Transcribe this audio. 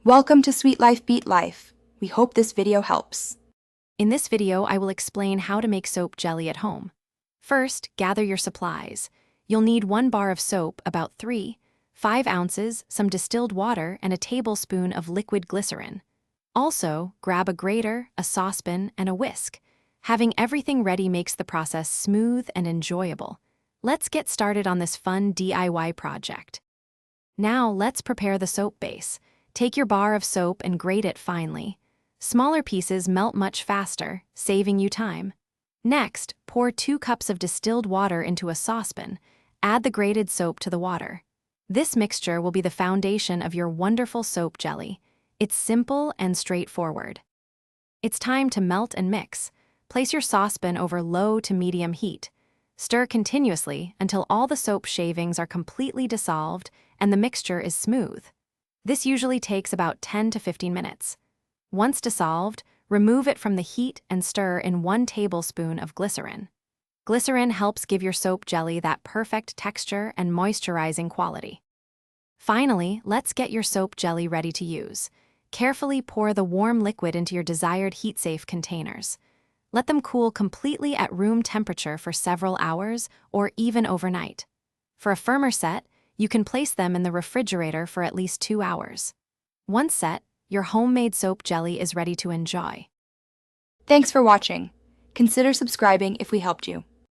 Welcome to Sweet Life Beat Life. We hope this video helps. In this video, I will explain how to make soap jelly at home. First, gather your supplies. You'll need 1 bar of soap, about 5 ounces, some distilled water, and a tablespoon of liquid glycerin. Also, grab a grater, a saucepan, and a whisk. Having everything ready makes the process smooth and enjoyable. Let's get started on this fun DIY project. Now, let's prepare the soap base. Take your bar of soap and grate it finely. Smaller pieces melt much faster, saving you time. Next, pour 2 cups of distilled water into a saucepan. Add the grated soap to the water. This mixture will be the foundation of your wonderful soap jelly. It's simple and straightforward. It's time to melt and mix. Place your saucepan over low to medium heat. Stir continuously until all the soap shavings are completely dissolved and the mixture is smooth. This usually takes about 10 to 15 minutes. Once dissolved, remove it from the heat and stir in 1 tablespoon of glycerin. Glycerin helps give your soap jelly that perfect texture and moisturizing quality. Finally, let's get your soap jelly ready to use. Carefully pour the warm liquid into your desired heat-safe containers. Let them cool completely at room temperature for several hours or even overnight. For a firmer set, you can place them in the refrigerator for at least 2 hours. Once set, your homemade soap jelly is ready to enjoy. Thanks for watching. Consider subscribing if we helped you.